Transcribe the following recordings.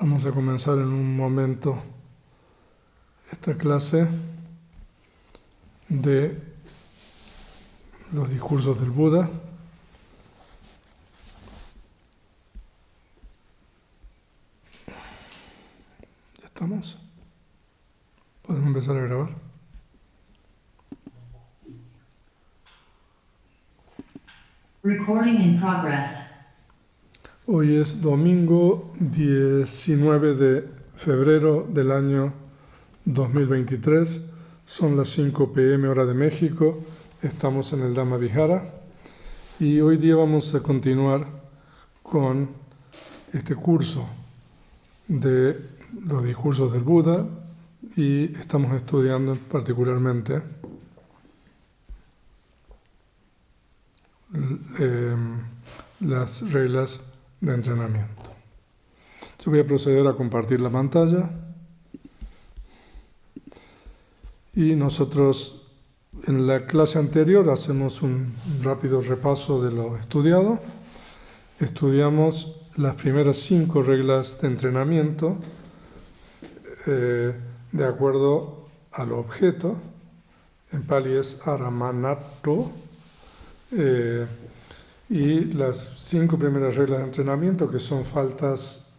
Vamos a comenzar en un momento esta clase de los discursos del Buda. ¿Ya estamos? ¿Podemos empezar a grabar? Recording in progress. Hoy es domingo 19 de febrero del año 2023. Son las 5 p.m. hora de México. Estamos en el Dhamma Vihara. Y hoy día vamos a continuar con este curso de los discursos del Buda. Y estamos estudiando particularmente las reglas de entrenamiento. Yo voy a proceder a compartir la pantalla y nosotros en la clase anterior hacemos un rápido repaso de lo estudiado. Estudiamos las primeras 5 reglas de entrenamiento de acuerdo al objeto. En Pali es Aramanato. Y las 5 primeras reglas de entrenamiento, que son faltas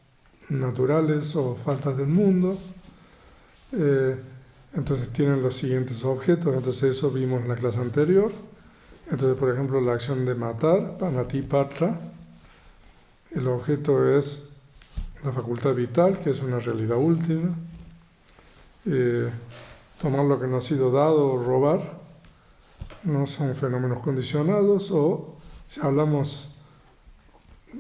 naturales o faltas del mundo, entonces tienen los siguientes objetos. Entonces eso vimos en la clase anterior. Entonces, por ejemplo, la acción de matar, Panatipatra, el objeto es la facultad vital, que es una realidad última. Tomar lo que no ha sido dado o robar no son fenómenos condicionados. O si hablamos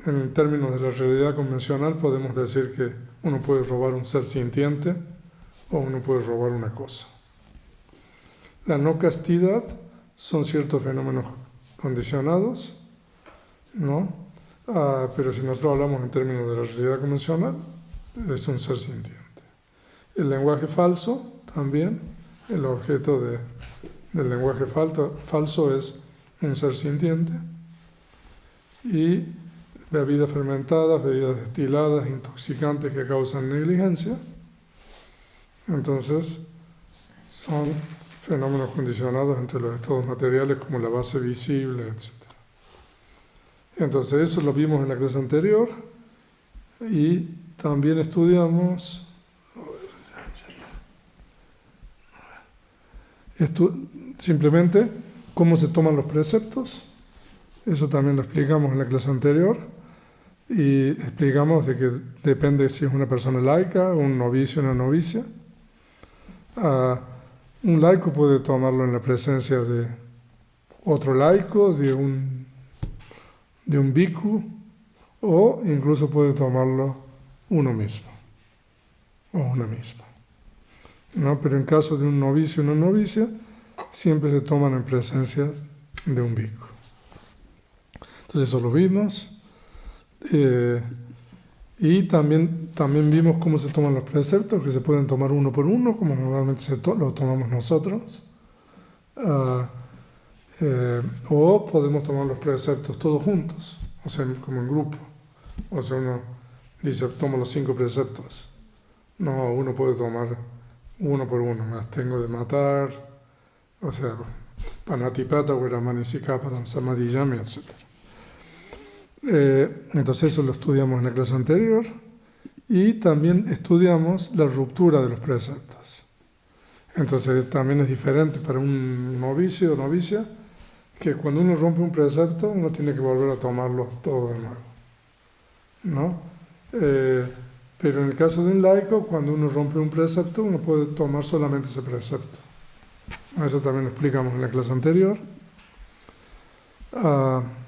en términos de la realidad convencional, podemos decir que uno puede robar un ser sintiente o uno puede robar una cosa. La no castidad son ciertos fenómenos condicionados, ¿no? Pero si nosotros hablamos en términos de la realidad convencional, es un ser sintiente. El lenguaje falso también, el objeto del lenguaje falso es un ser sintiente. Y bebidas fermentadas, bebidas destiladas, intoxicantes que causan negligencia, entonces son fenómenos condicionados entre los estados materiales como la base visible, etc. Entonces eso lo vimos en la clase anterior y también estudiamos simplemente cómo se toman los preceptos. Eso también lo explicamos en la clase anterior y explicamos de que depende si es una persona laica, un novicio o una novicia. Un laico puede tomarlo en la presencia de otro laico, de un bhikkhu, o incluso puede tomarlo uno mismo o una misma, ¿no? Pero en caso de un novicio o una novicia, siempre se toman en presencia de un bhikkhu. Entonces eso lo vimos. Y también vimos cómo se toman los preceptos, que se pueden tomar uno por uno, como normalmente lo tomamos nosotros. O podemos tomar los preceptos todos juntos, o sea, como en grupo. O sea, uno dice, toma los 5 preceptos. No, uno puede tomar uno por uno. Me abstengo de matar, o sea, Panatipata, Veramani Sikapadam, Samadhiyami, etc. Entonces eso lo estudiamos en la clase anterior y también estudiamos la ruptura de los preceptos. Entonces también es diferente para un novicio o novicia que cuando uno rompe un precepto uno tiene que volver a tomarlo todo de nuevo, ¿no? Pero en el caso de un laico, cuando uno rompe un precepto uno puede tomar solamente ese precepto. Eso también lo explicamos en la clase anterior.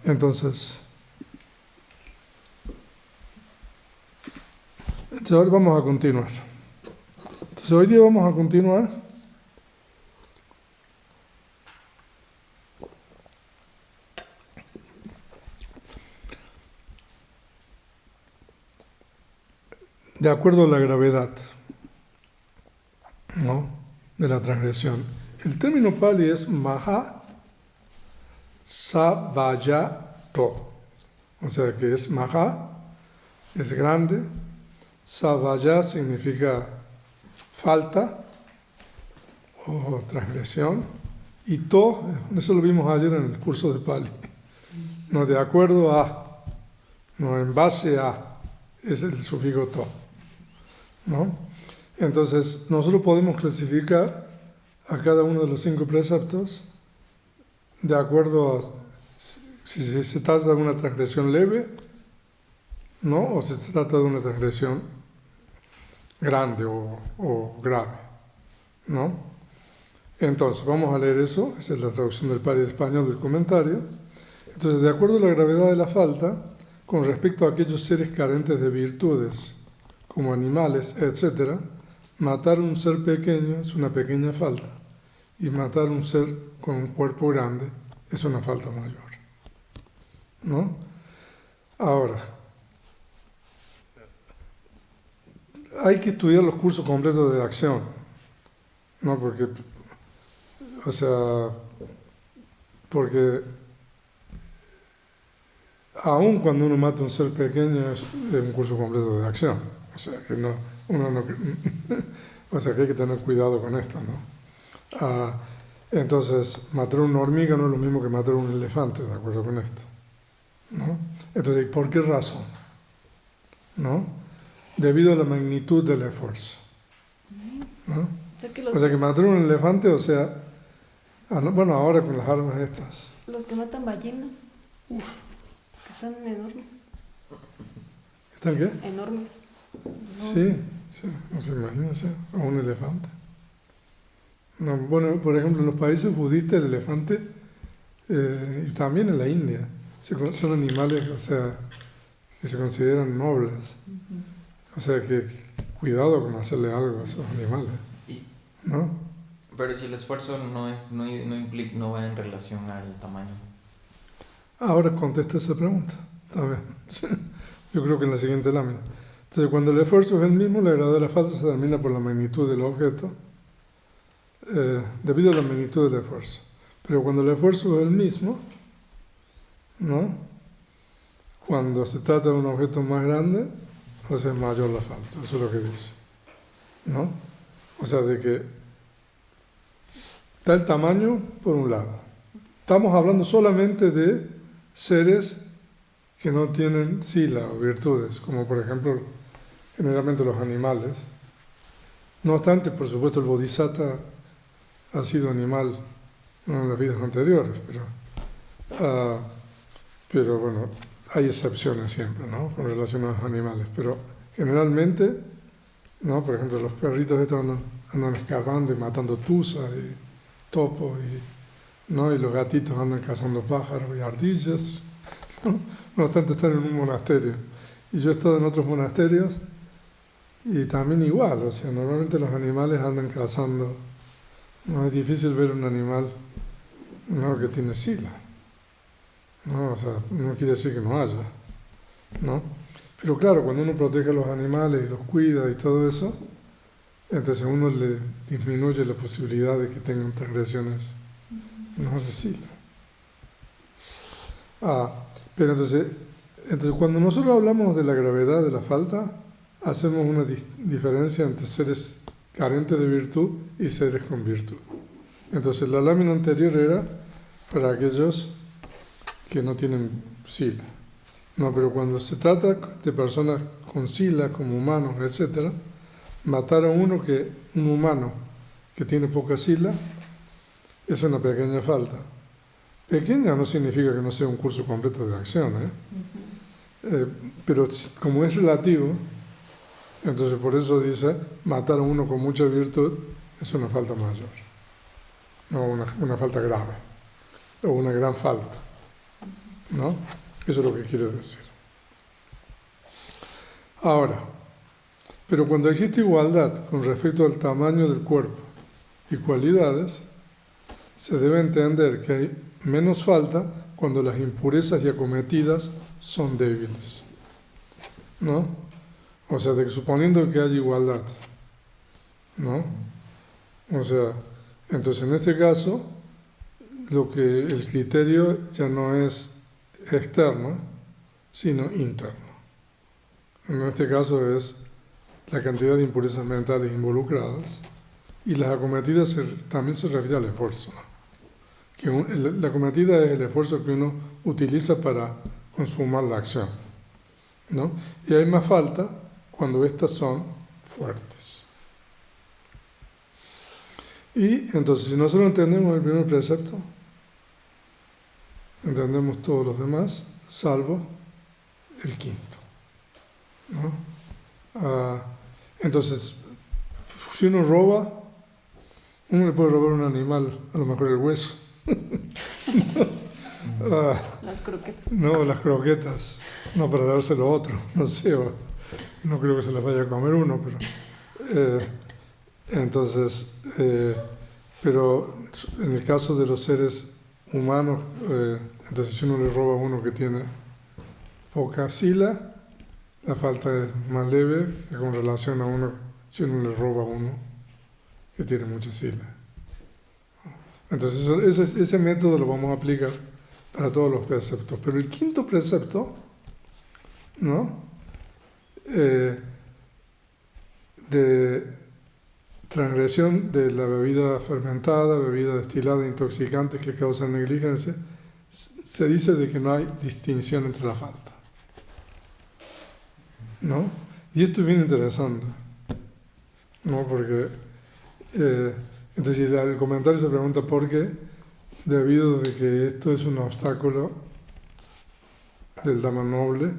Entonces ahora vamos a continuar. Entonces hoy día vamos a continuar de acuerdo a la gravedad, ¿no?, de la transgresión. El término pali es maha savayato, o sea que es maha, es grande, Savaya significa falta o transgresión. Y to, eso lo vimos ayer en el curso de Pali. No, de acuerdo a, no, en base a, es el sufijo to, ¿no? Entonces, nosotros podemos clasificar a cada uno de los 5 preceptos de acuerdo a si se trata de una transgresión leve, ¿no? O si se trata de una transgresión grande o grave, ¿no? Entonces, vamos a leer eso, esa es la traducción del Pali español del comentario. Entonces, de acuerdo a la gravedad de la falta, con respecto a aquellos seres carentes de virtudes, como animales, etc., matar un ser pequeño es una pequeña falta, y matar un ser con un cuerpo grande es una falta mayor, ¿no? Ahora, hay que estudiar los cursos completos de acción, ¿no? Porque aun cuando uno mata un ser pequeño es un curso completo de acción, o sea que o sea que hay que tener cuidado con esto, ¿no? Entonces, matar una hormiga no es lo mismo que matar un elefante, ¿de acuerdo con esto? ¿No? Entonces, ¿por qué razón? ¿No? Debido a la magnitud del esfuerzo, ¿no? O sea que matar un elefante, o sea, bueno, ahora con las armas estas. Los que matan ballenas. Uf. Que están enormes. ¿Están qué? Enormes. No. Sí, no se imagina, a un elefante. No, bueno, por ejemplo, en los países budistas el elefante, y también en la India, son animales, o sea, que se consideran nobles. O sea que cuidado con hacerle algo a esos animales, ¿no? Pero si el esfuerzo no va en relación al tamaño. Ahora contesta esa pregunta, también. Yo creo que en la siguiente lámina. Entonces, cuando el esfuerzo es el mismo, la gravedad de la falta se determina por la magnitud del objeto, debido a la magnitud del esfuerzo. Pero cuando el esfuerzo es el mismo, ¿no? Cuando se trata de un objeto más grande, o sea, es mayor la falta. Eso es lo que dice, ¿no? O sea, de que está el tamaño por un lado. Estamos hablando solamente de seres que no tienen sila o virtudes, como por ejemplo, generalmente los animales. No obstante, por supuesto, el bodhisattva ha sido animal, no en las vidas anteriores, pero bueno, hay excepciones siempre, ¿no? Con relación a los animales, pero generalmente, ¿no? Por ejemplo, los perritos estos andan escapando y matando tuzas y topos, ¿no? Y los gatitos andan cazando pájaros y ardillas, ¿no? No obstante, están en un monasterio. Y yo he estado en otros monasterios y también igual, o sea, normalmente los animales andan cazando. No es difícil ver un animal, ¿no? Que tiene sila, ¿no? O sea, no quiere decir que no haya, ¿no? Pero claro, cuando uno protege a los animales y los cuida y todo eso, entonces a uno le disminuye la posibilidad de que tengan transgresiones, no de sila. Pero entonces cuando nosotros hablamos de la gravedad de la falta, hacemos una diferencia entre seres carentes de virtud y seres con virtud. Entonces la lámina anterior era para aquellos que no tienen sila. No, pero cuando se trata de personas con sila, como humanos, etc., matar a un humano que tiene poca sila es una pequeña falta. Pequeña no significa que no sea un curso completo de acción, pero como es relativo, entonces por eso dice, matar a uno con mucha virtud es una falta mayor, no una falta grave, o una gran falta, ¿no? Eso es lo que quiere decir. Ahora, pero cuando existe igualdad con respecto al tamaño del cuerpo y cualidades, se debe entender que hay menos falta cuando las impurezas ya cometidas son débiles, ¿no? O sea, suponiendo que haya igualdad, ¿no? O sea, entonces en este caso, el criterio ya no es externo, sino interno. En este caso es la cantidad de impurezas mentales involucradas, y las acometidas también se refiere al esfuerzo. Que la acometida es el esfuerzo que uno utiliza para consumar la acción, ¿no? Y hay más falta cuando estas son fuertes. Y entonces, si nosotros entendemos el primer precepto, entendemos todos los demás, salvo el quinto, ¿no? Entonces, si uno roba, uno le puede robar a un animal, a lo mejor el hueso. Las croquetas. No, las croquetas, no para dárselo a otro, no sé, no creo que se las vaya a comer uno, pero entonces, pero en el caso de los seres humanos, entonces si uno le roba a uno que tiene poca sila, la falta es más leve que con relación a uno si uno le roba a uno que tiene mucha sila. Entonces ese método lo vamos a aplicar para todos los preceptos. Pero el quinto precepto, ¿no? De transgresión de la bebida fermentada, bebida destilada, intoxicantes que causan negligencia, se dice de que no hay distinción entre la falta, ¿no? Y esto es bien interesante, ¿no? Porque entonces el comentario se pregunta por qué, debido a que esto es un obstáculo del Dhamma noble,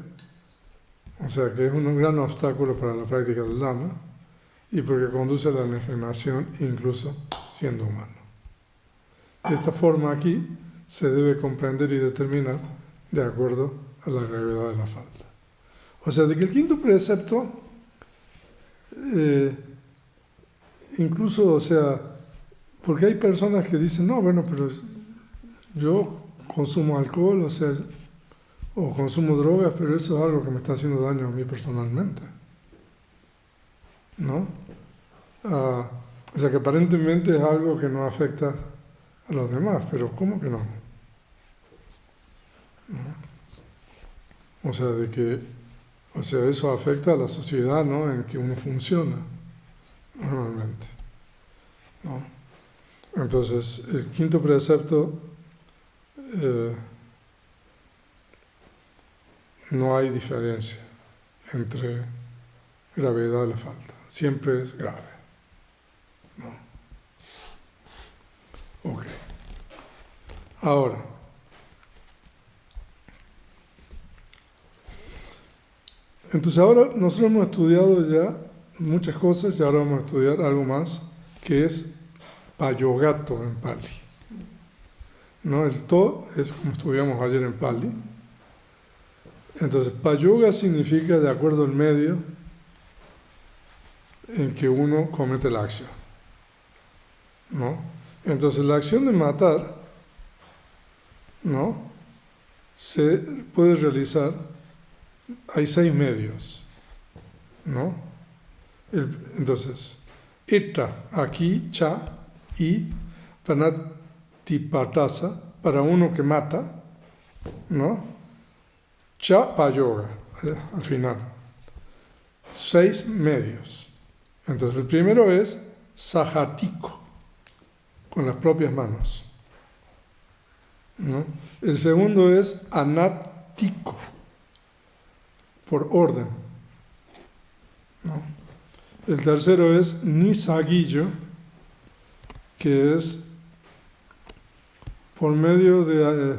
o sea que es un gran obstáculo para la práctica del Dhamma, y porque conduce a la enajenación incluso siendo humano. De esta forma aquí se debe comprender y determinar de acuerdo a la gravedad de la falta. O sea, de que el quinto precepto, incluso, o sea, porque hay personas que dicen, no, bueno, pero yo consumo alcohol, o sea, o consumo drogas, pero eso es algo que me está haciendo daño a mí personalmente, ¿no? O sea, que aparentemente es algo que no afecta a los demás, pero ¿cómo que no? ¿No? O sea, eso afecta a la sociedad, ¿no? En que uno funciona normalmente, ¿no? Entonces, el quinto precepto, no hay diferencia entre gravedad y la falta. Siempre es grave, ¿no? Ok. Ahora, entonces ahora nosotros hemos estudiado ya muchas cosas y ahora vamos a estudiar algo más que es payogato en Pali, ¿no? El to es como estudiamos ayer en Pali. Entonces, payoga significa de acuerdo al medio en que uno comete la acción, ¿no? Entonces, la acción de matar, ¿no? Se puede realizar, hay 6 medios, ¿no? Entonces, ita, aquí, cha, y panatipatasa, para uno que mata, ¿no? Cha, payoga, al final. 6 medios. Entonces, el primero es sajatiko, con las propias manos, ¿no? El segundo es anatiko, por orden, ¿no? El tercero es nisaguillo, que es por medio de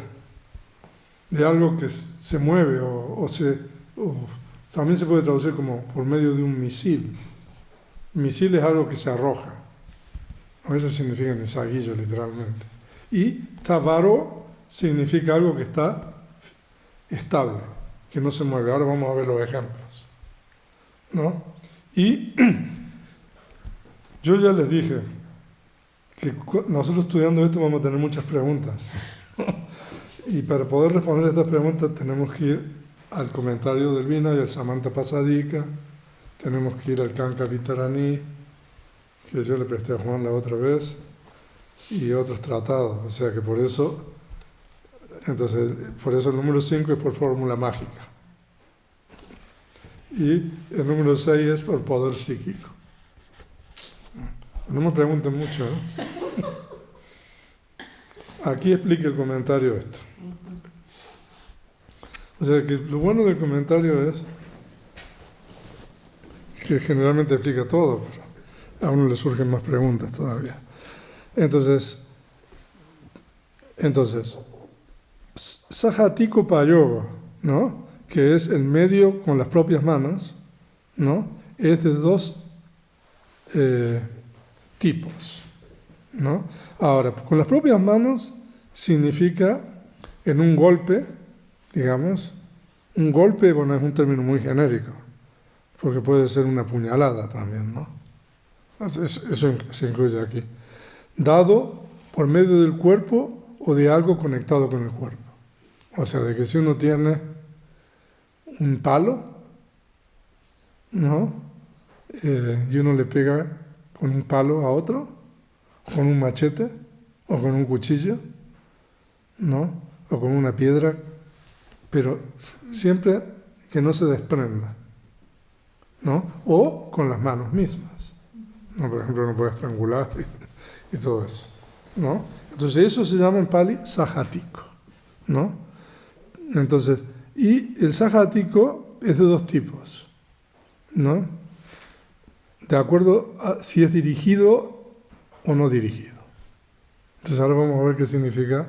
algo que se mueve o también se puede traducir como por medio de un misil. Misil es algo que se arroja, eso significa nisaguillo literalmente. Y tavaro significa algo que está estable, que no se mueve. Ahora vamos a ver los ejemplos, ¿no? Y yo ya les dije que nosotros estudiando esto vamos a tener muchas preguntas. Y para poder responder a estas preguntas tenemos que ir al comentario del Vina y al Samanta Pasadika, tenemos que ir al Kanka Vitarani, que yo le presté a Juan la otra vez, y otros tratados. O sea que por eso el número 5 es por fórmula mágica. y el número 6 es por poder psíquico. No me pregunten mucho, ¿eh? Aquí explica el comentario esto. O sea que lo bueno del comentario es que generalmente explica todo, pero a uno le surgen más preguntas todavía. Entonces, Sajatiko Payoga, ¿no? Que es el medio con las propias manos, ¿no? Es de dos tipos, ¿no? Ahora, con las propias manos significa en un golpe, digamos, un golpe, bueno, es un término muy genérico, porque puede ser una puñalada también, ¿no? Eso se incluye aquí. Dado por medio del cuerpo o de algo conectado con el cuerpo. O sea, de que si uno tiene un palo, ¿no? Y uno le pega con un palo a otro, con un machete, o con un cuchillo, ¿no? O con una piedra, pero siempre que no se desprenda, ¿no? O con las manos mismas, ¿no? Por ejemplo, uno puede estrangular y todo eso, ¿no? Entonces eso se llama en Pali sajatiko, ¿no? Entonces, y el sajatiko es de dos tipos, ¿no? De acuerdo a si es dirigido o no dirigido. Entonces ahora vamos a ver qué significa.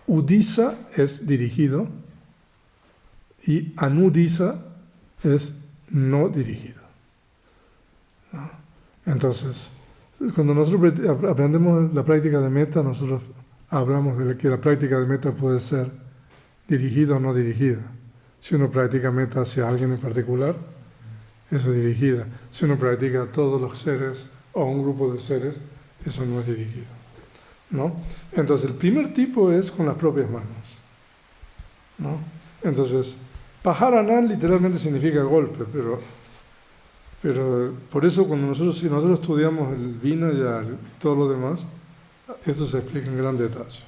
Udisa es dirigido y anudisa es no dirigido, ¿no? Entonces, cuando nosotros aprendemos la práctica de metta, nosotros hablamos de que la práctica de metta puede ser dirigida o no dirigida. Si uno practica metta hacia alguien en particular, eso es dirigida. Si uno practica a todos los seres o a un grupo de seres, eso no es dirigido, ¿no? Entonces, el primer tipo es con las propias manos, ¿no? Entonces, Paharanan literalmente significa golpe, pero por eso si nosotros estudiamos el Vinaya y todo lo demás, esto se explica en gran detalle.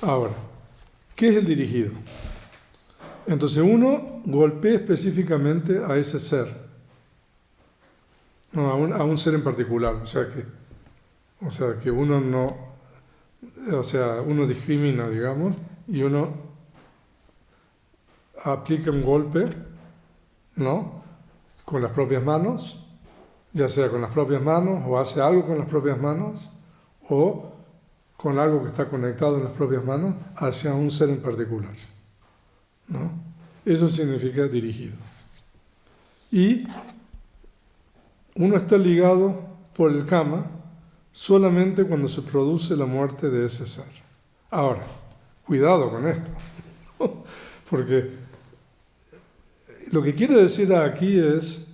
Ahora, ¿qué es el dirigido? Entonces uno golpea específicamente a ese ser, no, a un ser en particular, o sea que uno no, uno discrimina, digamos, y uno aplica un golpe, ¿no? Con las propias manos, ya sea con las propias manos, o hace algo con las propias manos, o con algo que está conectado en las propias manos hacia un ser en particular, ¿no? Eso significa dirigido. Y uno está ligado por el kama solamente cuando se produce la muerte de ese ser. Ahora, cuidado con esto, porque lo que quiere decir aquí es,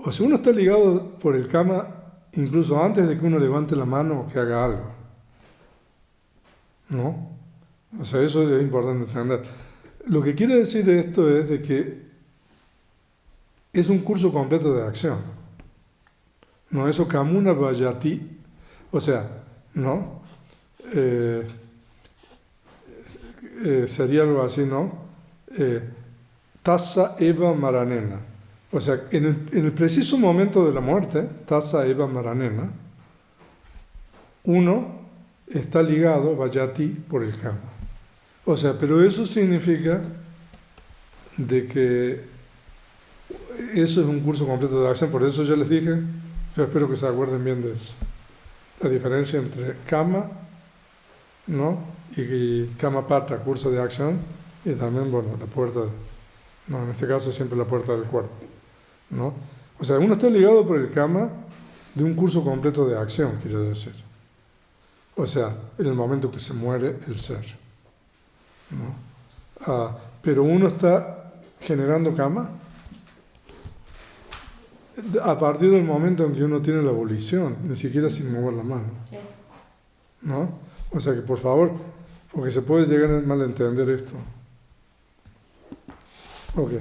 o sea, uno está ligado por el kama incluso antes de que uno levante la mano o que haga algo, ¿no? O sea, eso es importante entender. Lo que quiere decir esto es de que es un curso completo de acción. No, eso kamuna vayati, o sea, ¿no? Sería algo así, ¿no? Tassa eva maranena. O sea, en el preciso momento de la muerte, tassa eva maranena, uno está ligado, vayati, por el kama. O sea, pero eso significa de que eso es un curso completo de acción. Por eso yo les dije, yo espero que se acuerden bien de eso. La diferencia entre kama, ¿no? Y kama pata, curso de acción, y también, bueno, la puerta, no, en este caso siempre la puerta del cuerpo, ¿no? O sea, uno está ligado por el kama de un curso completo de acción, quiero decir. O sea, en el momento que se muere el ser, ¿no? Pero uno está generando kama a partir del momento en que uno tiene la volición, ni siquiera sin mover la mano, ¿no? O sea que por favor, porque se puede llegar a malentender esto. Ok.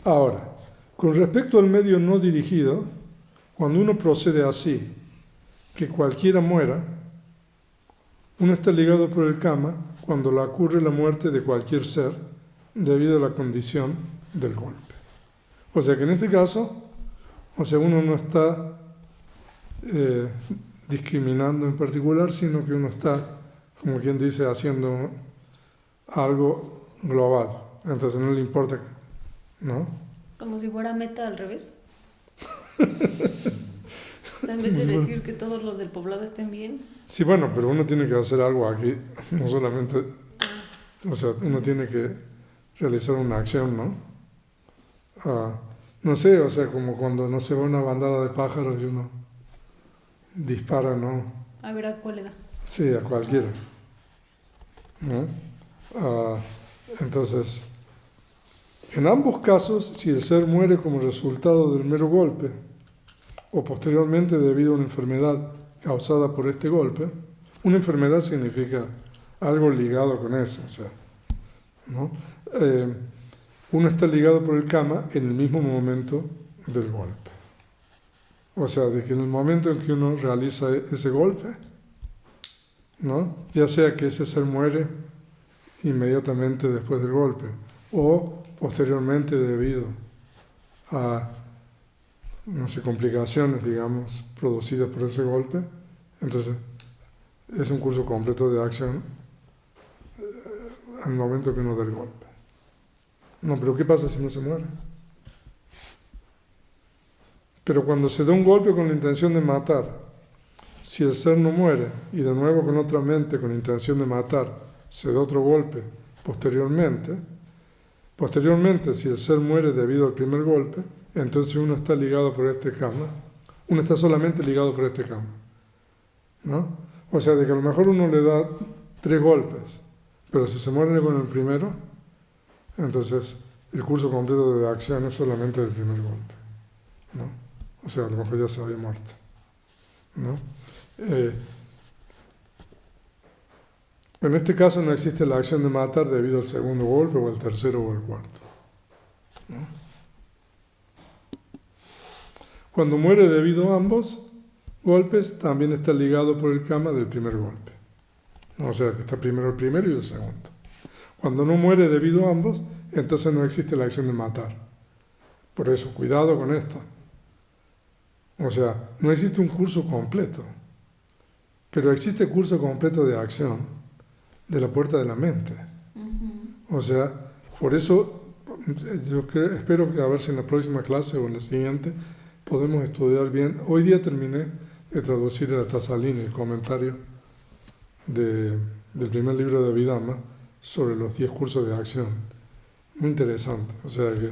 Ahora, con respecto al medio no dirigido, cuando uno procede así, que cualquiera muera, uno está ligado por el kama cuando le ocurre la muerte de cualquier ser debido a la condición del golpe. O sea que en este caso, o sea, uno no está discriminando en particular, sino que uno está, como quien dice, haciendo algo global. Entonces no le importa, ¿no? Como si fuera meta al revés. O sea, en vez de decir que todos los del poblado estén bien. Sí, bueno, pero uno tiene que hacer algo aquí, no solamente, o sea, uno tiene que realizar una acción, ¿no? No sé, o sea, como cuando no se ve una bandada de pájaros y uno dispara, ¿no? A ver a cuál le da. Sí, a cualquiera, ¿no? Entonces, en ambos casos, si el ser muere como resultado del mero golpe o posteriormente debido a una enfermedad causada por este golpe, una enfermedad significa algo ligado con eso, o sea, ¿no? Uno está ligado por el karma en el mismo momento del golpe. O sea, de que en el momento en que uno realiza ese golpe, ¿no? Ya sea que ese ser muere inmediatamente después del golpe o posteriormente debido a, no sé, complicaciones, digamos, producidas por ese golpe, entonces es un curso completo de acción al momento que uno da el golpe. No, pero ¿qué pasa si no se muere? Pero cuando se da un golpe con la intención de matar, si el ser no muere y de nuevo con otra mente con la intención de matar se da otro golpe posteriormente, si el ser muere debido al primer golpe, entonces uno está ligado por este karma, uno está solamente ligado por este karma, ¿no? O sea, de que a lo mejor uno le da 3 golpes, pero si se muere con el primero, entonces el curso completo de acción es solamente del primer golpe, ¿no? O sea, a lo mejor ya se había muerto, ¿no? En este caso no existe la acción de matar debido al segundo golpe o al tercero o al cuarto, ¿no? Cuando muere debido a ambos golpes, también está ligado por el karma del primer golpe, ¿no? O sea, que está primero el primero y el segundo. Cuando no muere debido a ambos, entonces no existe la acción de matar. Por eso, cuidado con esto. O sea, no existe un curso completo, pero existe curso completo de acción de la puerta de la mente. O sea, por eso yo espero que a ver si en la próxima clase o en la siguiente podemos estudiar bien. Hoy día terminé de traducir el Tasalini, el comentario del primer libro de Abhidhamma sobre los 10 cursos de acción. Muy interesante. O sea que,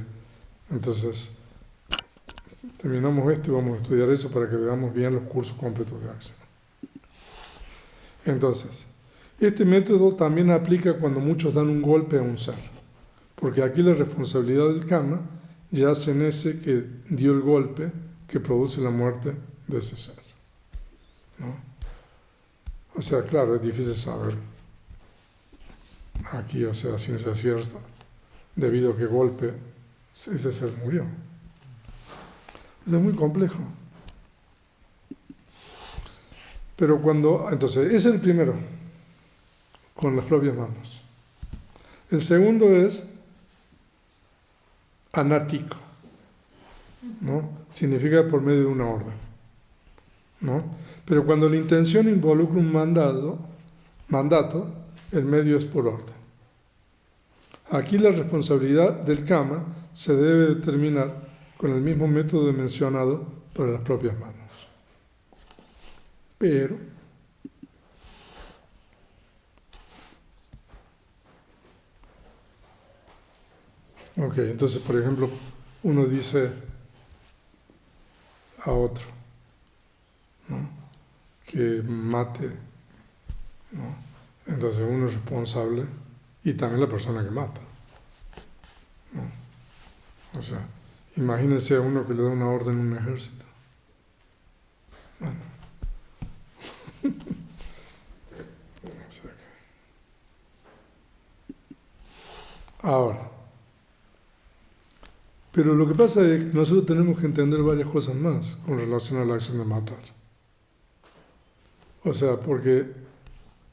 entonces, terminamos esto y vamos a estudiar eso para que veamos bien los cursos completos de acción. Entonces, este método también aplica cuando muchos dan un golpe a un ser, porque aquí la responsabilidad del karma yace en ese que dio el golpe que produce la muerte de ese ser, ¿no? O sea, claro, es difícil saber aquí, o sea, ciencia cierta, debido a qué golpe ese ser murió. Es muy complejo. Pero entonces, ese es el primero, con las propias manos. El segundo es anático, ¿no? Significa por medio de una orden, ¿no? Pero cuando la intención involucra un mandato, el medio es por orden. Aquí la responsabilidad del karma se debe determinar con el mismo método mencionado para las propias manos. Pero ok, entonces por ejemplo uno dice a otro, ¿no?, que mate, ¿no? Entonces uno es responsable y también la persona que mata, ¿no? O sea, imagínense a uno que le da una orden en un ejército. Bueno. O sea que... Ahora, pero lo que pasa es que nosotros tenemos que entender varias cosas más con relación a la acción de matar. O sea, porque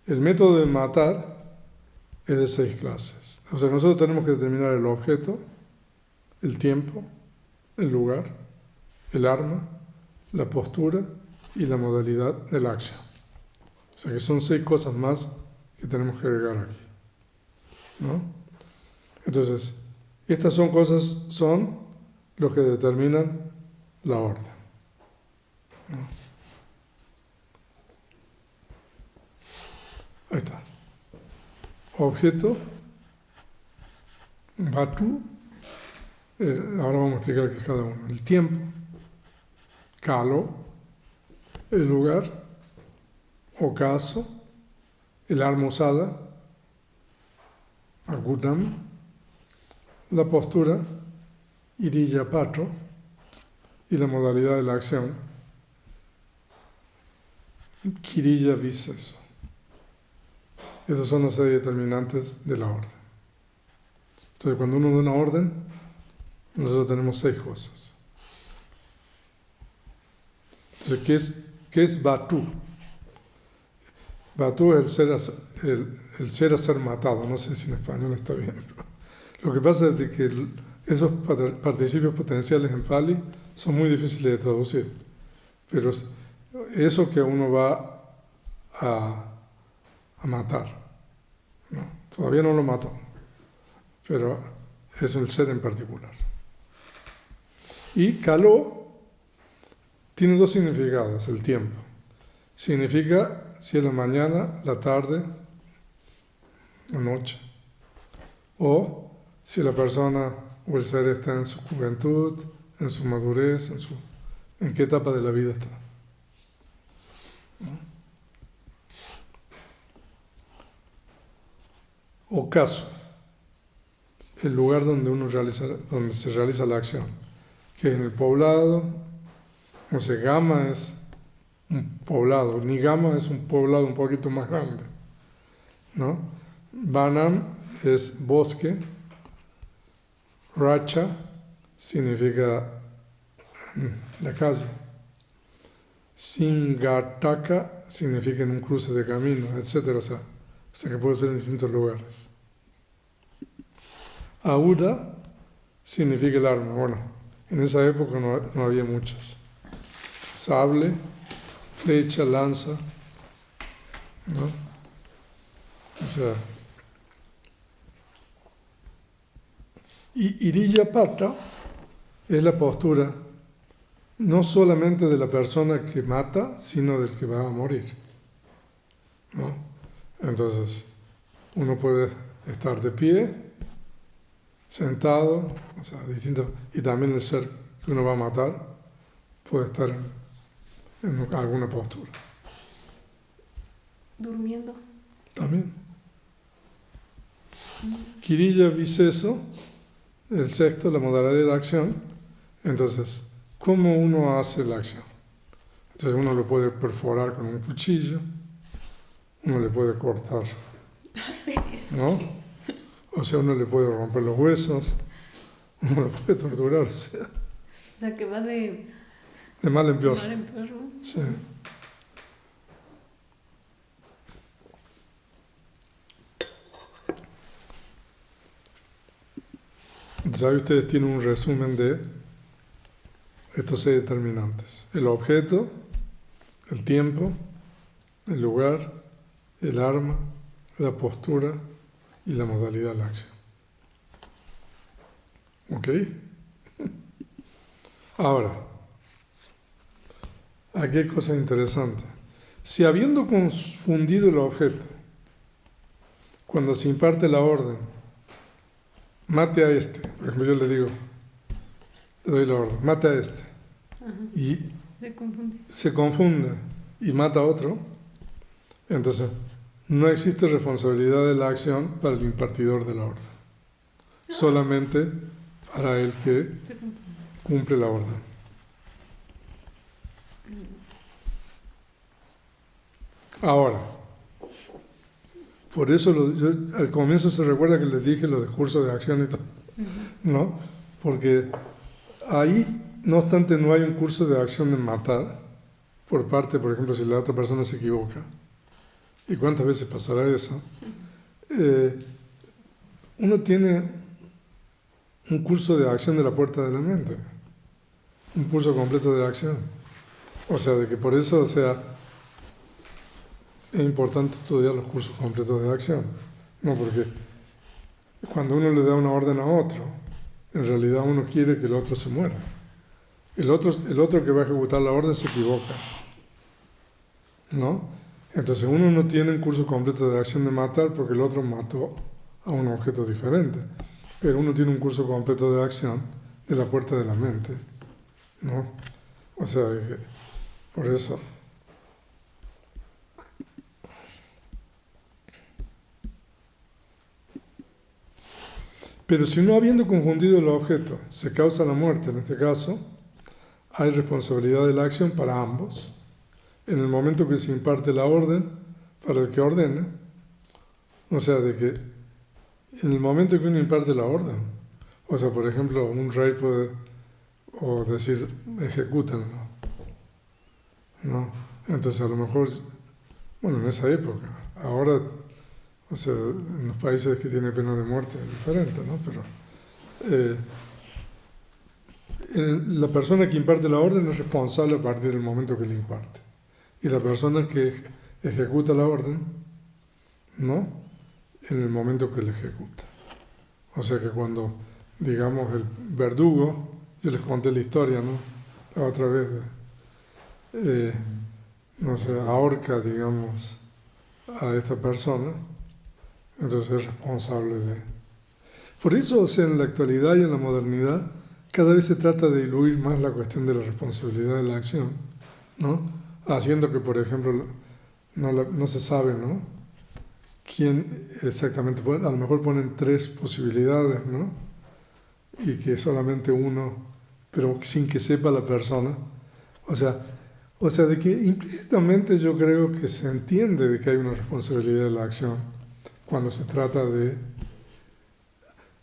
el método de matar es de 6 clases. O sea, nosotros tenemos que determinar el objeto, el tiempo, el lugar, el arma, la postura y la modalidad de la acción. O sea que son 6 cosas más que tenemos que agregar aquí, ¿no? Entonces, estas son lo que determinan la orden, ¿no? Ahí está. Objeto, batu, ahora vamos a explicar qué es cada uno. El tiempo, kalo, el lugar, ocaso, el arma usada, agudam, la postura, iriya patro, y la modalidad de la acción, kiriya viseso. Esos son los 6 determinantes de la orden. Entonces, cuando uno da una orden, nosotros tenemos 6 cosas. Entonces, ¿qué es Batu? Batu es el ser a ser matado. No sé si en español está bien. Lo que pasa es que esos participios potenciales en Pali son muy difíciles de traducir. Pero eso que uno va a matar, ¿no? Todavía no lo mató, pero es el ser en particular. Y Kalo tiene 2 significados, el tiempo. Significa si es la mañana, la tarde, la noche. O si la persona o el ser está en su juventud, en su madurez, en qué etapa de la vida está, ¿no? Ocaso, el lugar donde se realiza la acción, que es en el poblado. No sé, Gama es un poblado, Nigama es un poblado un poquito más grande, ¿no? Vanam es bosque, Racha significa la calle, Singataka significa en un cruce de camino, etc. O sea que puede ser en distintos lugares. Auda significa el arma. Bueno, en esa época no había muchas. Sable, flecha, lanza, ¿no? O sea, y Iriyapata es la postura no solamente de la persona que mata, sino del que va a morir, ¿no? Entonces, uno puede estar de pie, sentado, o sea, distinto, y también el ser que uno va a matar puede estar en alguna postura. Durmiendo. También. Kiriya viseso, el sexto, la modalidad de la acción. Entonces, ¿cómo uno hace la acción? Entonces, uno lo puede perforar con un cuchillo, uno le puede cortar, ¿no? O sea, uno le puede romper los huesos, uno lo puede torturar, o sea, que va de mal en peor. mal en peor. Sí. Entonces ahí ustedes tienen un resumen de estos 6 determinantes: el objeto, el tiempo, el lugar, el arma, la postura y la modalidad de la acción. ¿Ok? Ahora, aquí hay cosa interesante. Si habiendo confundido el objeto, cuando se imparte la orden, mate a este, por ejemplo, yo le digo, le doy la orden, mate a este, y se confunde y mata a otro, entonces no existe responsabilidad de la acción para el impartidor de la orden, solamente para el que cumple la orden. Ahora, por eso al comienzo se recuerda que les dije lo de curso de acción y todo, ¿no? Porque ahí, no obstante, no hay un curso de acción de matar por parte, por ejemplo, si la otra persona se equivoca. ¿Y cuántas veces pasará eso? uno tiene un curso de acción de la puerta de la mente, un curso completo de acción. O sea, de que por eso, o sea, es importante estudiar los cursos completos de acción. No, porque cuando uno le da una orden a otro, en realidad uno quiere que el otro se muera. El otro que va a ejecutar la orden se equivoca, ¿no? Entonces uno no tiene un curso completo de acción de matar porque el otro mató a un objeto diferente. Pero uno tiene un curso completo de acción de la puerta de la mente, ¿no? O sea, por eso. Pero si no habiendo confundido el objeto se causa la muerte, en este caso, hay responsabilidad de la acción para ambos. En el momento que se imparte la orden, para el que ordena, o sea, de que en el momento que uno imparte la orden, o sea, por ejemplo, un rey puede o decir, ejecútenlo, ¿no? Entonces, a lo mejor, bueno, en esa época, ahora, o sea, en los países que tienen pena de muerte es diferente, ¿no? Pero la persona que imparte la orden es responsable a partir del momento que le imparte. Y la persona que ejecuta la orden, ¿no? En el momento que la ejecuta. O sea que cuando, digamos, el verdugo, yo les conté la historia, ¿no? La otra vez, no sé, ahorca, digamos, a esta persona, entonces es responsable de... Por eso, o sea, en la actualidad y en la modernidad, cada vez se trata de diluir más la cuestión de la responsabilidad de la acción, ¿no? Haciendo que, por ejemplo, no se sabe, ¿no? Quién exactamente, a lo mejor ponen 3 posibilidades, ¿no? Y que solamente uno, pero sin que sepa la persona. O sea, de que implícitamente yo creo que se entiende de que hay una responsabilidad de la acción cuando se trata de,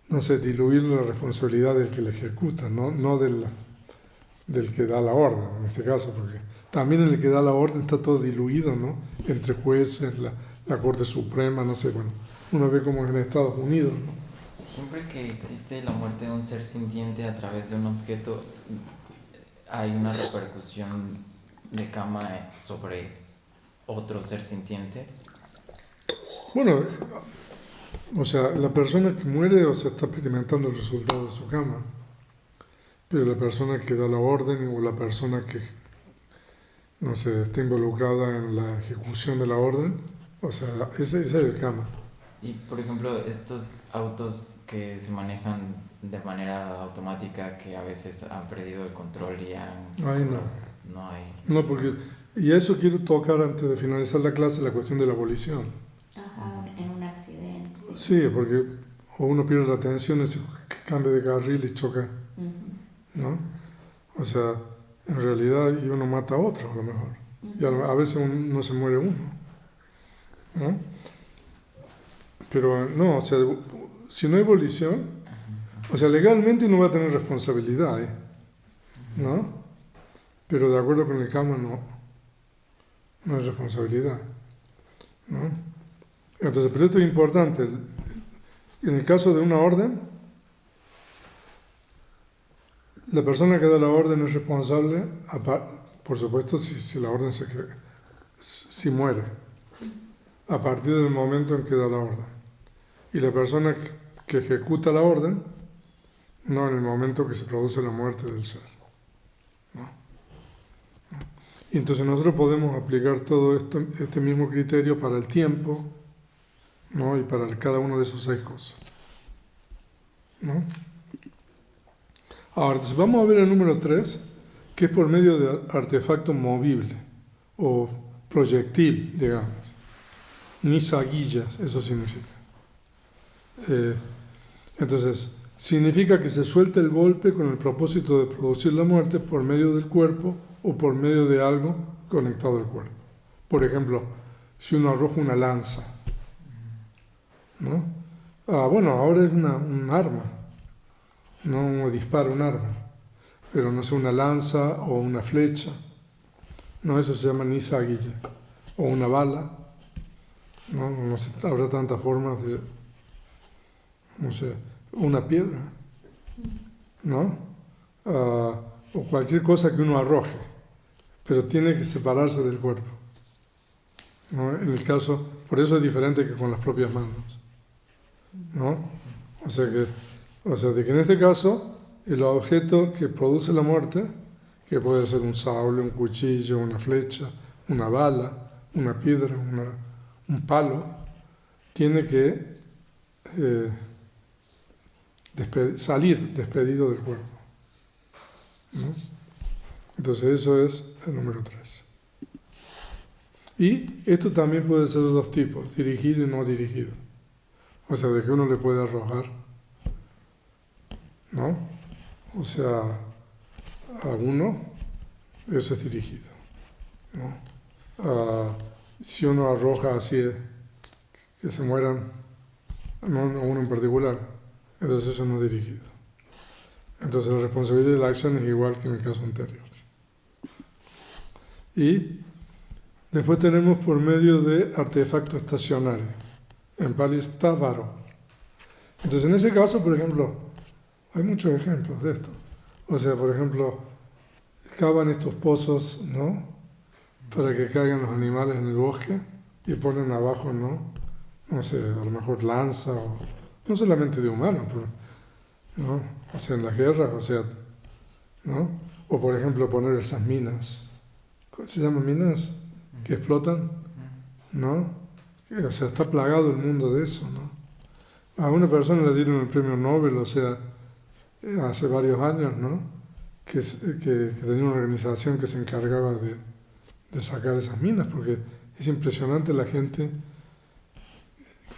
no sé, diluir la responsabilidad del que la ejecuta, no del que da la orden, en este caso, porque también en el que da la orden está todo diluido, ¿no? Entre jueces, la Corte Suprema, no sé, bueno, uno ve como en Estados Unidos, ¿no? Siempre que existe la muerte de un ser sintiente a través de un objeto, hay una repercusión de karma sobre otro ser sintiente. Bueno, o sea, la persona que muere, o sea, está experimentando el resultado de su karma, pero la persona que da la orden o la persona que, no sé, está involucrada en la ejecución de la orden, o sea, ese es el karma. Y por ejemplo, estos autos que se manejan de manera automática, que a veces han perdido el control y han... Ay, no. No hay... No, porque... Y eso quiero tocar antes de finalizar la clase, la cuestión de la abolición. Ajá, en un accidente. Sí, porque o uno pierde la atención, cambia de carril y choca, ¿no? O sea, en realidad y uno mata a otro a lo mejor. Y a veces no se muere uno, ¿no? Pero no, o sea, si no hay abolición, o sea, legalmente uno va a tener responsabilidad, ¿no? Pero de acuerdo con el karma no hay responsabilidad, ¿no? Entonces, pero esto es importante. En el caso de una orden, la persona que da la orden es responsable, por supuesto, si la orden si muere, a partir del momento en que da la orden. Y la persona que ejecuta la orden, no en el momento que se produce la muerte del ser, ¿no? Y entonces nosotros podemos aplicar todo este mismo criterio para el tiempo, ¿no? Y para cada una de esas 6 cosas, ¿no? Ahora, entonces vamos a ver el número 3, que es por medio de artefacto movible o proyectil, digamos. Nisaguillas, eso significa. Entonces, significa que se suelta el golpe con el propósito de producir la muerte por medio del cuerpo o por medio de algo conectado al cuerpo. Por ejemplo, si uno arroja una lanza, ¿no? Bueno, ahora es un arma, no uno dispara un arma, pero no sé, una lanza o una flecha, no, eso se llama nisaguilla, o una bala, no sé, habrá tantas formas o sea, una piedra, ¿no? O cualquier cosa que uno arroje, pero tiene que separarse del cuerpo, ¿no? En el caso, por eso es diferente que con las propias manos, ¿no? O sea, de que en este caso el objeto que produce la muerte, que puede ser un sable, un cuchillo, una flecha, una bala, una piedra, un palo, tiene que salir despedido del cuerpo, ¿no? Entonces eso es el número 3. Y esto también puede ser de dos tipos, dirigido y no dirigido. O sea, de que uno le puede arrojar, ¿no? O sea, a uno, eso es dirigido, ¿no? Si uno arroja así, que se mueran, no uno en particular, entonces eso no es dirigido. Entonces la responsabilidad de la acción es igual que en el caso anterior. Y después tenemos por medio de artefacto estacionario. En Pali está varo. Entonces en ese caso, por ejemplo, hay muchos ejemplos de esto. O sea, por ejemplo, cavan estos pozos, ¿no? Para que caigan los animales en el bosque y ponen abajo, no sé, a lo mejor lanza, o, no solamente de humanos, pero, ¿no? O sea, en las guerras, o sea, ¿no? O por ejemplo poner esas minas, ¿cómo se llaman minas? Que explotan, ¿no? O sea, está plagado el mundo de eso, ¿no? A una persona le dieron el premio Nobel, o sea, hace varios años, ¿no? Que tenía una organización que se encargaba de sacar esas minas, porque es impresionante la gente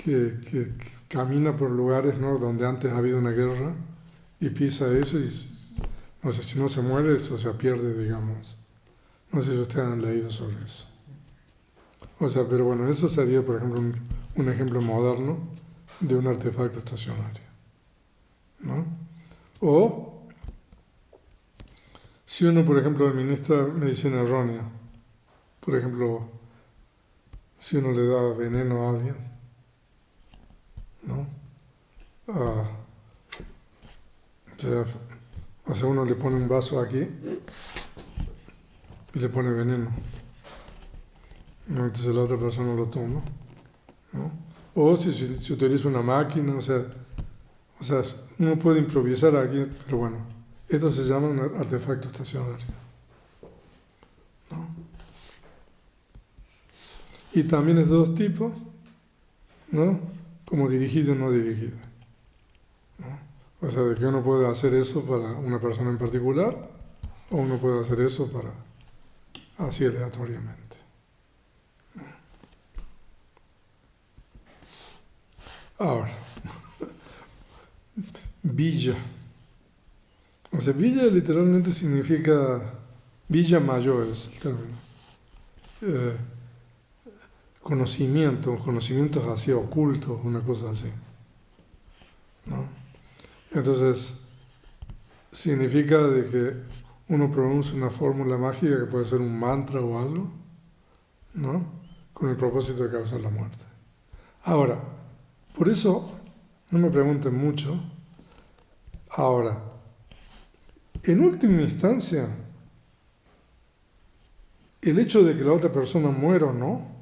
que camina por lugares, ¿no? Donde antes ha habido una guerra y pisa eso y, no sé, si no se muere, eso se pierde, digamos. No sé si ustedes han leído sobre eso. O sea, pero bueno, eso sería, por ejemplo, un ejemplo moderno de un artefacto estacionario, ¿no? O si uno, por ejemplo, administra medicina errónea, por ejemplo, si uno le da veneno a alguien, ¿no? O sea, uno le pone un vaso aquí y le pone veneno, ¿no? Entonces la otra persona lo toma, ¿no? O si utiliza una máquina, o sea, uno puede improvisar aquí, pero bueno, esto se llama un artefacto estacionario, ¿no? Y también es de dos tipos, ¿no? Como dirigido y no dirigido, ¿no? O sea, de que uno puede hacer eso para una persona en particular, o uno puede hacer eso para así aleatoriamente. Ahora, villa. O sea, villa literalmente significa, villa mayor es el término. Conocimientos así ocultos, una cosa así, ¿no? Entonces, significa de que uno pronuncia una fórmula mágica que puede ser un mantra o algo, ¿no? Con el propósito de causar la muerte. Ahora, por eso, no me pregunten mucho. Ahora, en última instancia, el hecho de que la otra persona muera o no,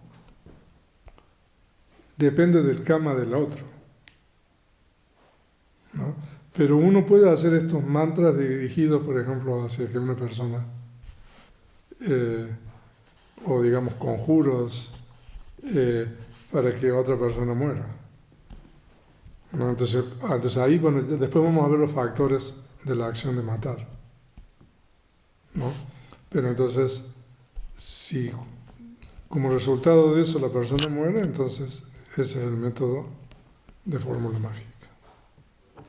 depende del karma del otro, ¿no? Pero uno puede hacer estos mantras dirigidos, por ejemplo, hacia que una persona, o digamos conjuros, para que otra persona muera, ¿no? Entonces ahí, bueno, después vamos a ver los factores de la acción de matar, ¿no? Pero entonces, si como resultado de eso la persona muere, entonces ese es el método de fórmula mágica.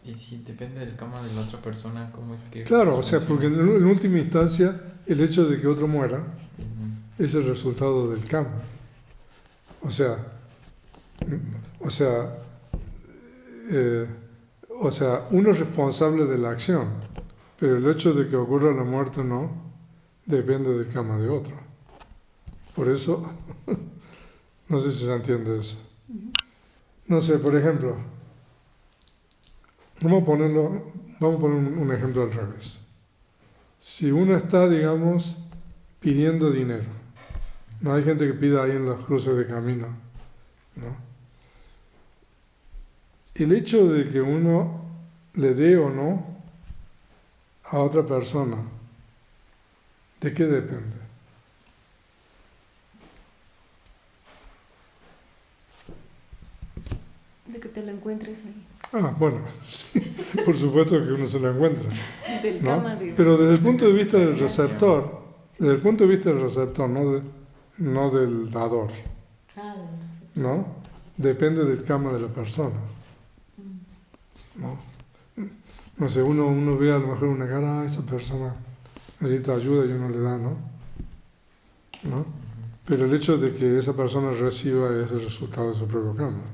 Y si depende del karma de la otra persona, ¿cómo es que...? Claro, o sea, porque en última instancia el hecho de que otro muera es el resultado del karma. O sea, uno es responsable de la acción, pero el hecho de que ocurra la muerte no depende del karma de otro. Por eso, no sé si se entiende eso. No sé, por ejemplo, vamos a poner un ejemplo al revés. Si uno está, digamos, pidiendo dinero, no hay gente que pida ahí en los cruces de camino, ¿no? El hecho de que uno le dé o no a otra persona, ¿de qué depende? De que te lo encuentres ahí. Bueno, sí, por supuesto que uno se lo encuentra, Del ¿no? cama de... Pero desde el punto de vista del receptor, desde el punto de vista del receptor, no del dador, ¿no? Depende del karma de la persona, ¿no? No sé, uno ve a lo mejor una cara, esa persona necesita ayuda y uno le da, ¿no? Pero el hecho de que esa persona reciba es el resultado de su propio karma.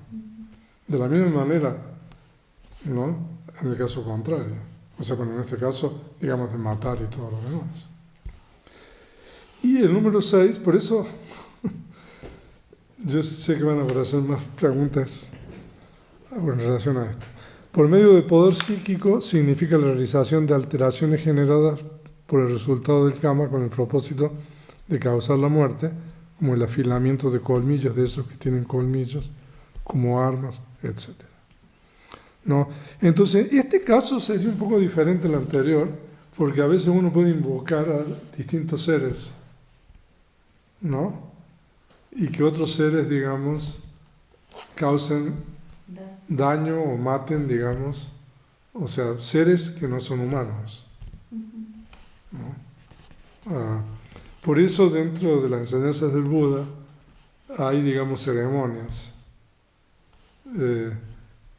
De la misma manera, ¿no? En el caso contrario. O sea, en este caso, digamos, de matar y todo lo demás. Y el número 6, por eso, yo sé que van a aparecer más preguntas en relación a esto. Por medio de poder psíquico significa la realización de alteraciones generadas por el resultado del karma con el propósito de causar la muerte, como el afilamiento de colmillos de esos que tienen colmillos, como armas, etc. ¿No? Entonces, este caso sería un poco diferente al anterior, porque a veces uno puede invocar a distintos seres, ¿no? Y que otros seres, digamos, causen daño o maten, digamos, o sea, seres que no son humanos, ¿no? Por eso dentro de las enseñanzas del Buda hay, digamos, ceremonias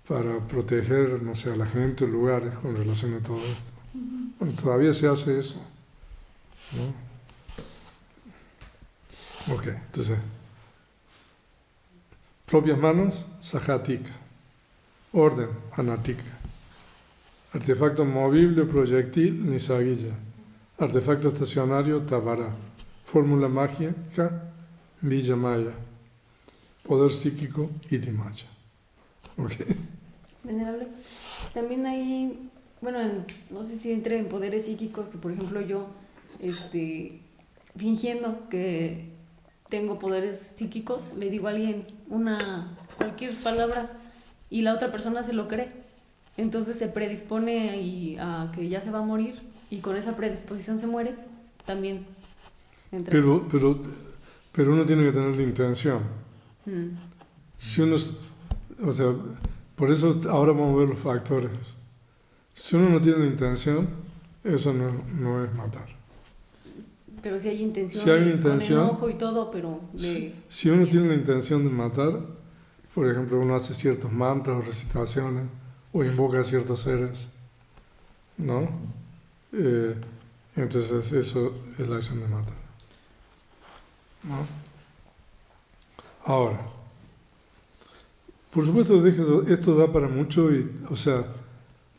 para proteger, no sé, a la gente o lugares con relación a todo esto. Bueno, todavía se hace eso, ¿no? Ok, entonces, propias manos, sahatika. Orden, anatika. Artefacto movible o proyectil, nisagilla. Artefacto estacionario, tabara. Fórmula mágica, villa maya. Poder psíquico, itimaya. ¿Ok? Venerable, también hay, bueno, no sé si entre en poderes psíquicos, que por ejemplo yo, fingiendo que tengo poderes psíquicos, le digo a alguien cualquier palabra y la otra persona se lo cree. Entonces se predispone a que ya se va a morir y con esa predisposición se muere, también entra. Pero uno tiene que tener la intención. Si uno, o sea, por eso ahora vamos a ver los factores. Si uno no tiene la intención, eso no es matar. Pero si hay intención, si hay una intención, con enojo y todo, pero... Si uno tiene la intención de matar, por ejemplo, uno hace ciertos mantras o recitaciones, o invoca a ciertos seres, ¿no? Entonces eso es la acción de matar, ¿no? Ahora, por supuesto, esto da para mucho, o sea,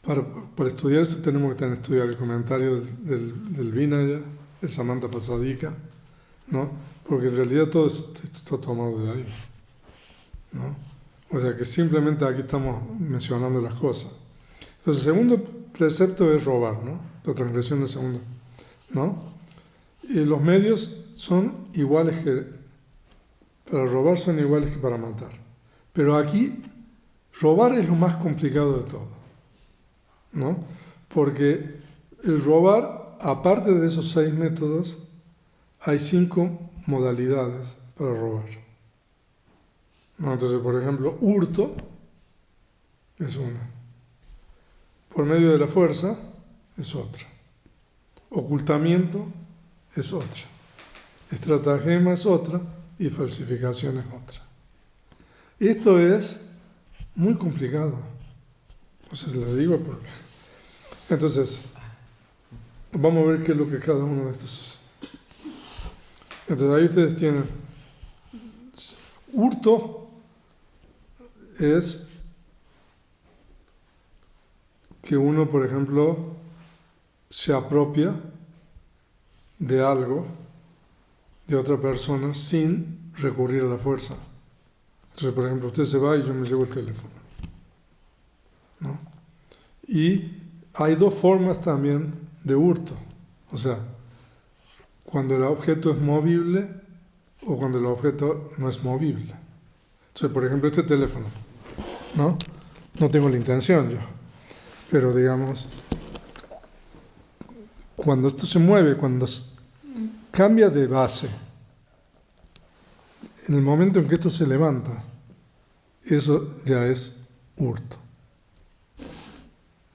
para estudiar eso tenemos que estudiar el comentario del Vinaya, el Samantapasadika, ¿no? Porque en realidad todo está tomado de ahí, ¿no? O sea que simplemente aquí estamos mencionando las cosas. Entonces el segundo precepto es robar, ¿no? La transgresión del segundo, ¿no? Y los medios son iguales para robar son iguales que para matar. Pero aquí robar es lo más complicado de todo, ¿no? Porque el robar, aparte de esos 6 métodos, hay 5 modalidades para robar, ¿no? Entonces, por ejemplo, hurto es una. Por medio de la fuerza es otra. Ocultamiento es otra. Estratagema es otra y falsificación es otra. Esto es muy complicado. Pues le digo porque. Entonces, vamos a ver qué es lo que cada uno de estos es. Entonces ahí ustedes tienen. Hurto es que uno, por ejemplo, se apropia de algo de otra persona sin recurrir a la fuerza. Entonces, por ejemplo, usted se va y yo me llevo el teléfono, ¿no? Y hay dos formas también de hurto. O sea, cuando el objeto es movible o cuando el objeto no es movible. Entonces, por ejemplo, este teléfono, ¿no? No tengo la intención yo, pero digamos, cuando esto se mueve, cuando cambia de base, en el momento en que esto se levanta, eso ya es hurto,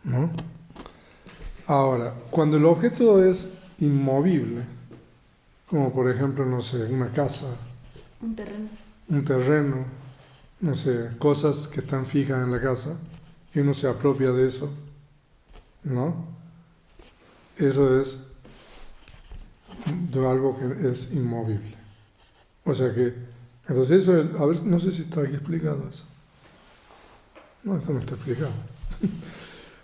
¿no? Ahora, cuando el objeto es inmovible, como por ejemplo, no sé, una casa, un terreno, no sé, cosas que están fijas en la casa, y uno se apropia de eso, ¿no? Eso es de algo que es inmovible. O sea que, entonces eso, a ver, no sé si está aquí explicado eso. No, esto no está explicado.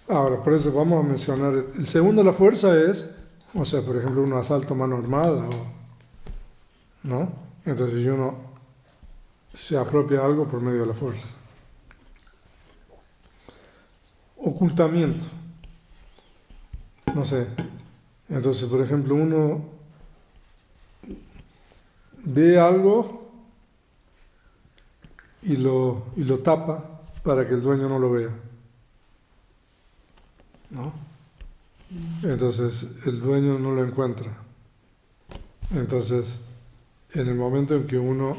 Ahora, por eso vamos a mencionar, el segundo, la fuerza es, o sea, por ejemplo, un asalto a mano armada, ¿no? Entonces uno se apropia algo por medio de la fuerza. Ocultamiento. No sé. Entonces, por ejemplo, uno ve algo y lo tapa para que el dueño no lo vea, ¿no? Entonces, el dueño no lo encuentra. Entonces, en el momento en que uno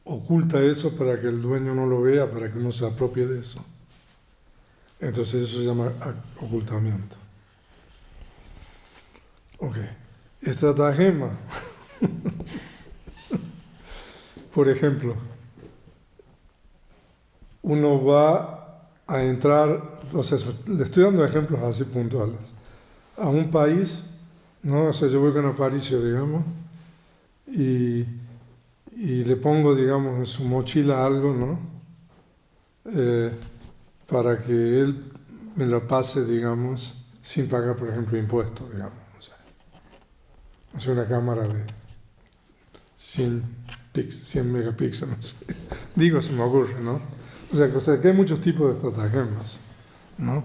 oculta eso para que el dueño no lo vea, para que uno se apropie de eso, entonces eso se llama ocultamiento. Ok. Estratagema. Por ejemplo, uno va a entrar, o sea, le estoy dando ejemplos así puntuales, a un país, ¿no? O sea, yo voy con Aparicio, digamos, y le pongo, digamos, en su mochila algo, ¿no? Para que él me lo pase, digamos, sin pagar, por ejemplo, impuestos, digamos. O sea, una cámara de 100 megapíxeles, no sé. Digo, se me ocurre, ¿no? O sea, que hay muchos tipos de estratagemas, ¿no?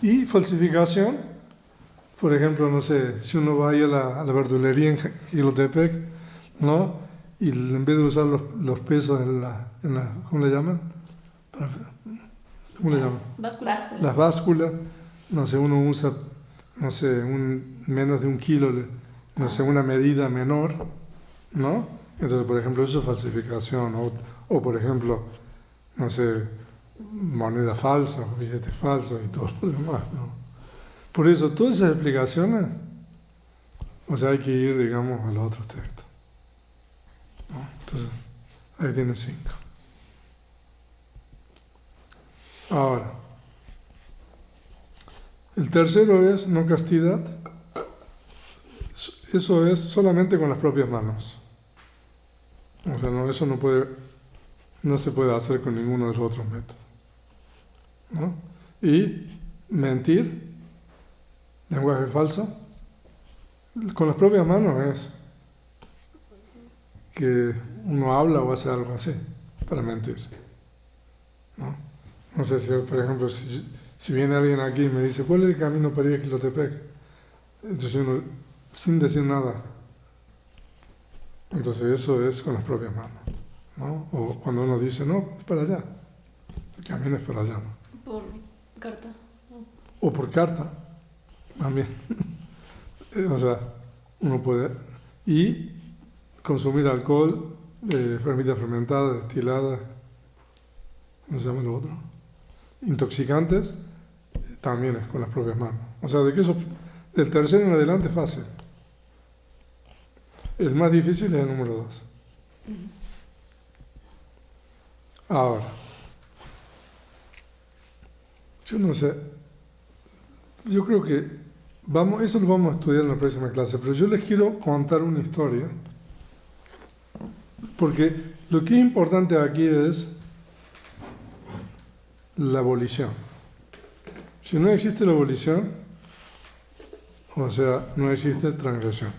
Y falsificación, por ejemplo, no sé, si uno va ahí a la verdulería en Quilotepec, ¿no? Y en vez de usar los pesos en la ¿cómo le llaman? ¿Cómo le llaman? Básculas. Las básculas, no sé, uno usa, no sé, menos de 1 kilo, no sé, una medida menor, ¿no? Entonces, por ejemplo, eso es falsificación, o por ejemplo, no sé, moneda falsa, billetes falsos y todo lo demás, ¿no? Por eso, todas esas explicaciones, o sea, hay que ir, digamos, a los otros textos, ¿no? Entonces, ahí tiene 5. Ahora, el tercero es no castidad. Eso es solamente con las propias manos. O sea, eso no se puede hacer con ninguno de los otros métodos, ¿no? Y mentir, lenguaje falso, con las propias manos es que uno habla o hace algo así para mentir, ¿no? No sé si, por ejemplo, si viene alguien aquí y me dice, ¿cuál es el camino para ir a Quilotepec? Entonces uno, sin decir nada, entonces eso es con las propias manos, ¿no? O cuando uno dice, no, es para allá, el camino es para allá, ¿no? Por carta. O por carta, también. O sea, uno puede. Y consumir alcohol, fermita fermentada, destilada, ¿cómo se llama lo otro? Intoxicantes, también es con las propias manos. O sea, del tercero en adelante es fácil. El más difícil es el número 2. Ahora, yo no sé, yo creo que eso lo vamos a estudiar en la próxima clase, pero yo les quiero contar una historia, porque lo que es importante aquí es la abolición. Si no existe la abolición, o sea, no existe transgresión.